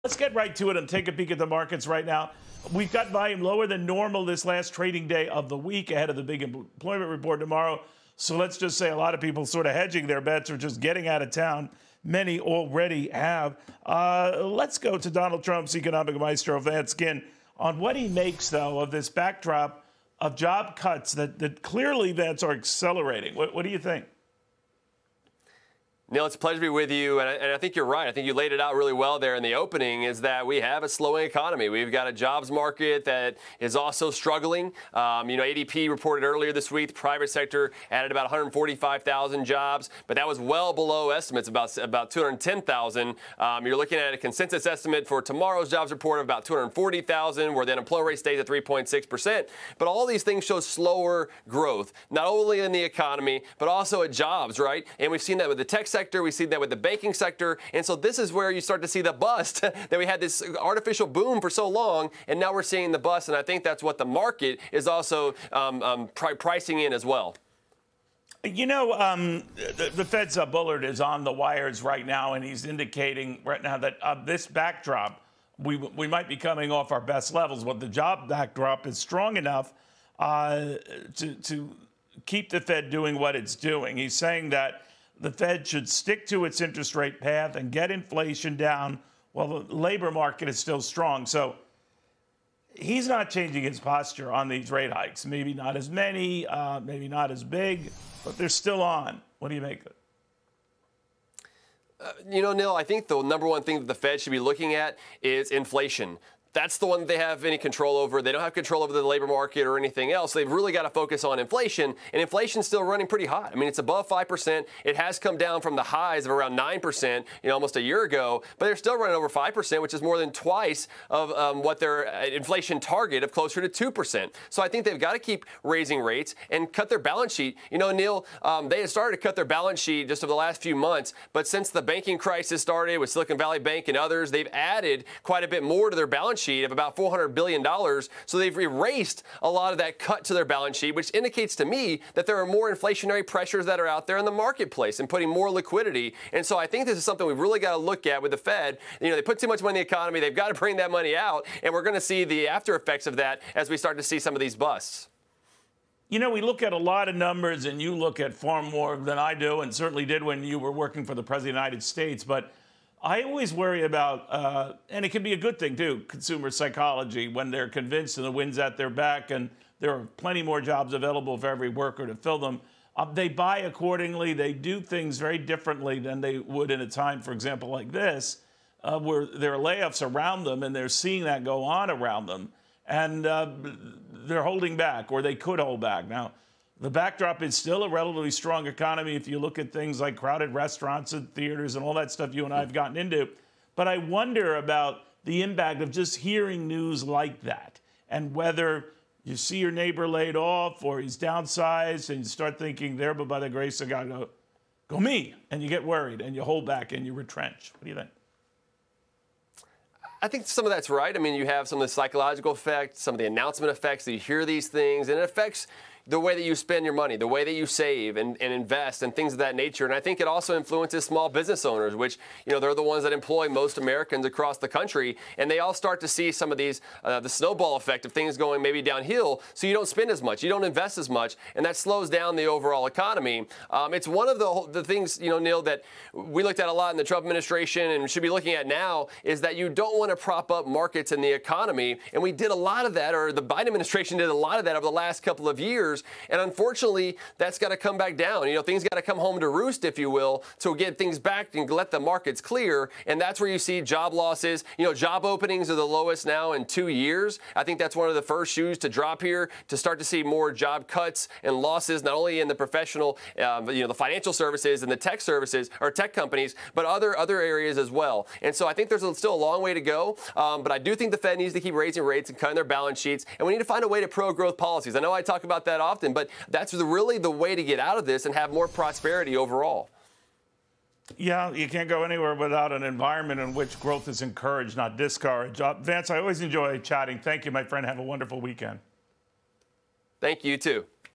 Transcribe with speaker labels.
Speaker 1: Let's get right to it and take a peek at the markets right now. We've got volume lower than normal this last trading day of the week ahead of the big employment report tomorrow. So let's just say a lot of people sort of hedging their bets or just getting out of town. Many already have. Let's go to Donald Trump's economic maestro, Vance Ginn, on what he makes, though, of this backdrop of job cuts that clearly, Vance, are accelerating. What do you think?
Speaker 2: Neil, it's a pleasure to be with you, and I think you're right. I think you laid it out really well there in the opening, is that we have a slowing economy. We've got a jobs market that is also struggling. ADP reported earlier this week the private sector added about 145,000 jobs, but that was well below estimates, about 210,000. You're looking at a consensus estimate for tomorrow's jobs report of about 240,000, where the unemployment rate stays at 3.6%. But all these things show slower growth, not only in the economy, but also at jobs, right? And we've seen that with the tech sector, we see that with the banking sector, and so this is where you start to see the bust that we had this artificial boom for so long, and now we're seeing the bust, and I think that's what the market is also pricing in as well.
Speaker 1: You know, the Fed's Bullard is on the wires right now, and he's indicating right now that this backdrop, we might be coming off our best levels, but the job backdrop is strong enough to keep the Fed doing what it's doing. He's saying that the Fed should stick to its interest rate path and get inflation down while the labor market is still strong. So he's not changing his posture on these rate hikes. Maybe not as many, maybe not as big, but they're still on. What do you make of it?
Speaker 2: Neil, I think the number one thing that the Fed should be looking at is inflation. That's the one that they have any control over. They don't have control over the labor market or anything else. They've really got to focus on inflation, and inflation's still running pretty hot. I mean, it's above 5%. It has come down from the highs of around 9%, almost a year ago, but they're still running over 5%, which is more than twice of what their inflation target of closer to 2%. So I think they've got to keep raising rates and cut their balance sheet. Neil, they had started to cut their balance sheet just over the last few months, but since the banking crisis started with Silicon Valley Bank and others, they've added quite a bit more to their balance sheet of about $400 billion. So they've erased a lot of that cut to their balance sheet, which indicates to me that there are more inflationary pressures that are out there in the marketplace and putting more liquidity. And so I think this is something we've really got to look at with the Fed. They put too much money in the economy. They've got to bring that money out. And we're going to see the after effects of that as we start to see some of these busts.
Speaker 1: We look at a lot of numbers, and you look at far more than I do, and certainly did when you were working for the President of the United States. But I always worry about, and it can be a good thing too, consumer psychology, when they're convinced and the wind's at their back and there are plenty more jobs available for every worker to fill them. They buy accordingly. They do things very differently than they would in a time, for example, like this, where there are layoffs around them and they're seeing that go on around them. And they're holding back, or they could hold back. Now, the backdrop is still a relatively strong economy if you look at things like crowded restaurants and theaters and all that stuff you and I have gotten into. But I wonder about the impact of just hearing news like that, and whether you see your neighbor laid off or he's downsized and you start thinking there, but by the grace of God, go me, and you get worried and you hold back and you retrench. What do you think?
Speaker 2: I think some of that's right. I mean, you have some of the psychological effects, some of the announcement effects that you hear these things, and it affects the way that you spend your money, the way that you save and invest and things of that nature. And I think it also influences small business owners, which, they're the ones that employ most Americans across the country. And they all start to see some of these, the snowball effect of things going maybe downhill. So you don't spend as much, you don't invest as much, and that slows down the overall economy. It's one of the things, Neil, that we looked at a lot in the Trump administration and should be looking at now, is that you don't want to prop up markets in the economy. And we did a lot of that, or the Biden administration did a lot of that over the last couple of years. And unfortunately, that's got to come back down. Things got to come home to roost, if you will, to get things back and let the markets clear. And that's where you see job losses. Job openings are the lowest now in 2 years. I think that's one of the first shoes to drop here, to start to see more job cuts and losses, not only in the professional, the financial services and the tech services or tech companies, but other areas as well. And so I think there's still a long way to go. But I do think the Fed needs to keep raising rates and cutting their balance sheets. And we need to find a way to pro-growth policies. I know I talk about that often, but that's really the way to get out of this and have more prosperity overall.
Speaker 1: Yeah, you can't go anywhere without an environment in which growth is encouraged, not discouraged. Vance, I always enjoy chatting. Thank you, my friend. Have a wonderful weekend.
Speaker 2: Thank you, too.